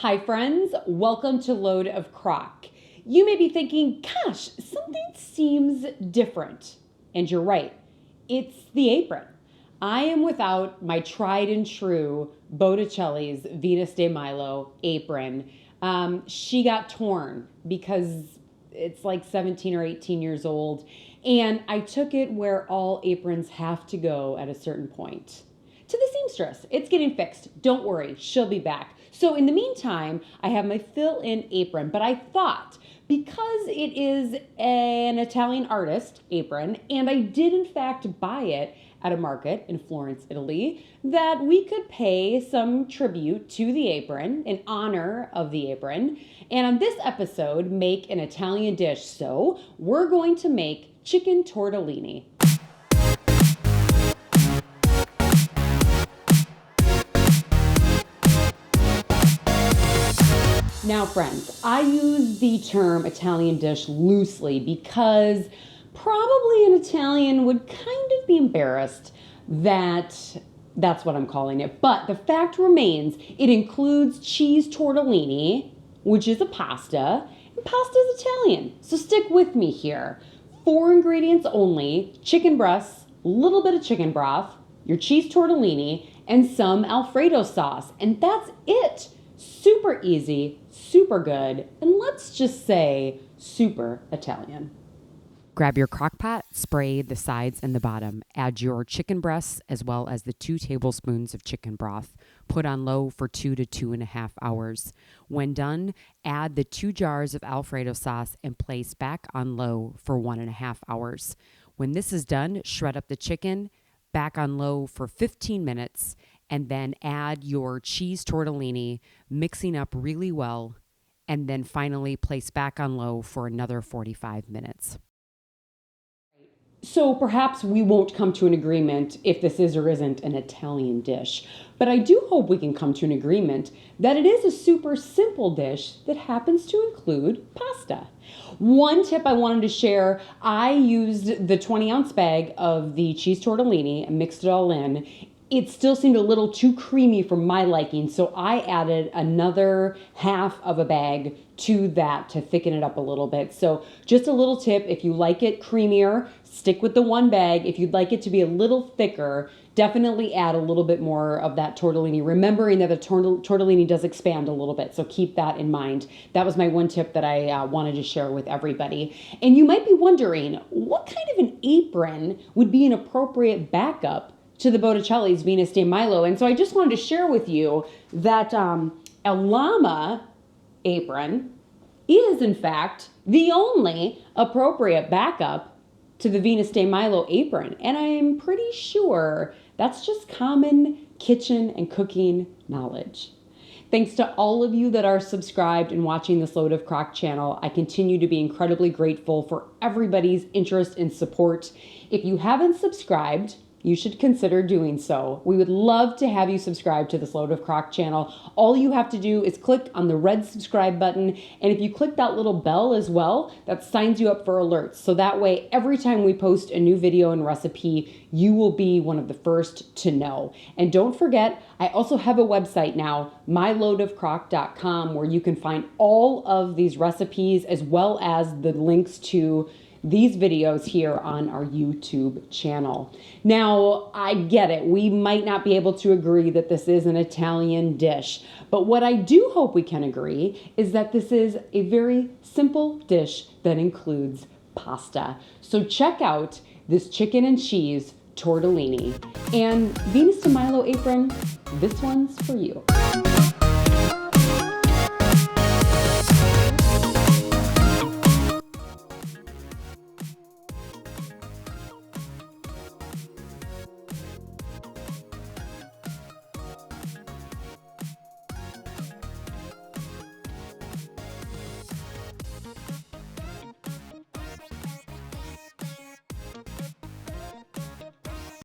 Hi friends, welcome to Load of Crock. You may be thinking, gosh, something seems different. And you're right, it's the apron. I am without my tried and true Botticelli's Venus de Milo apron. She got torn because it's like 17 or 18 years old. And I took it where all aprons have to go at a certain point. To the seamstress. It's getting fixed. Don't worry, she'll be back. So in the meantime, I have my fill-in apron, but I thought because it is an Italian artist apron, and I did in fact buy it at a market in Florence, Italy, that we could pay some tribute to the apron in honor of the apron, and on this episode, make an Italian dish. So we're going to make chicken tortellini. Now, friends, I use the term Italian dish loosely because probably an Italian would kind of be embarrassed that that's what I'm calling it. But the fact remains, it includes cheese tortellini, which is a pasta, and pasta is Italian. So stick with me here. 4 ingredients only: chicken breasts, a little bit of chicken broth, your cheese tortellini, and some Alfredo sauce. And that's it. Super easy, super good, and let's just say super Italian. Grab your crock pot, spray the sides and the bottom. Add your chicken breasts as well as the 2 tablespoons of chicken broth. Put on low for 2 to 2.5 hours. When done, add the 2 jars of Alfredo sauce and place back on low for 1.5 hours. When this is done, shred up the chicken, back on low for 15 minutes, and then add your cheese tortellini, mixing up really well, and then finally place back on low for another 45 minutes. So perhaps we won't come to an agreement if this is or isn't an Italian dish, but I do hope we can come to an agreement that it is a super simple dish that happens to include pasta. One tip I wanted to share, I used the 20-ounce bag of the cheese tortellini and mixed it all in. It still seemed a little too creamy for my liking, so I added another half of a bag to that to thicken it up a little bit. So just a little tip, if you like it creamier, stick with the 1 bag. If you'd like it to be a little thicker, definitely add a little bit more of that tortellini, remembering that the tortellini does expand a little bit, so keep that in mind. That was my one tip that I wanted to share with everybody. And you might be wondering, what kind of an apron would be an appropriate backup to the Botticelli's Venus de Milo? And so I just wanted to share with you that a llama apron is in fact the only appropriate backup to the Venus de Milo apron. And I'm pretty sure that's just common kitchen and cooking knowledge. Thanks to all of you that are subscribed and watching this Load of Crock channel. I continue to be incredibly grateful for everybody's interest and support. If you haven't subscribed, you should consider doing so. We would love to have you subscribe to this Load of Crock channel. All you have to do is click on the red subscribe button, and if you click that little bell as well, that signs you up for alerts. So that way, every time we post a new video and recipe, you will be one of the first to know. And don't forget, I also have a website now, myloadofcrock.com, where you can find all of these recipes as well as the links to these videos here on our YouTube channel. Now, I get it. We might not be able to agree that this is an Italian dish, but what I do hope we can agree is that this is a very simple dish that includes pasta. So check out this chicken and cheese tortellini. And Venus de Milo apron, this one's for you.